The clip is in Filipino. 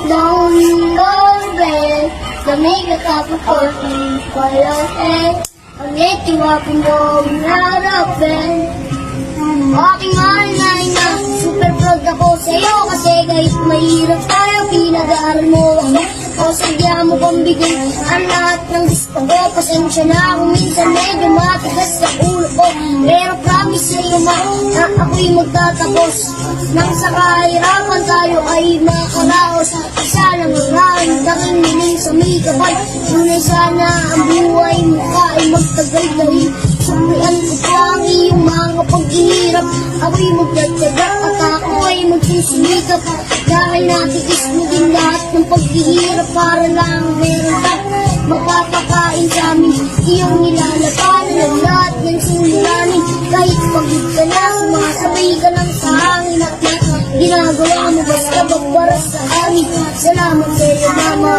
Long bell, lamig at kapapot ng palahe. Ang itiwapin mo ang harapin. Aking mahal na ina, super proud ako sa'yo kasi kahit mahirap tayo, pinag-aaral mo ako. O sadya mo pang bigay ang lahat ng gusto ko. Pasensya na kung minsan medyo matigas sa ulo ko. Pero promise sa'yo ma, na ako'y magtatapos. Nang sa kahirapan tayo ay makaraos. Isa lang ang hahandaking niling sa may kapal. Tunay sana ang buhay mo ka ay magtagal-tagal. Sumpian ko pa ang iyong mga paghihirap. Ako'y magdadyaga at ako ay magsisimikap. Dahil natiis mo din lahat ng paghihirap para lang meron ka mapapakain sa amin. Iyong nilalapanan ang lahat ng suliranin. Kahit pagod ka na, sumasabay ka lang sa hangin at ginagawa mo basta magbaras sa amin. Salamat sa'yo, mama.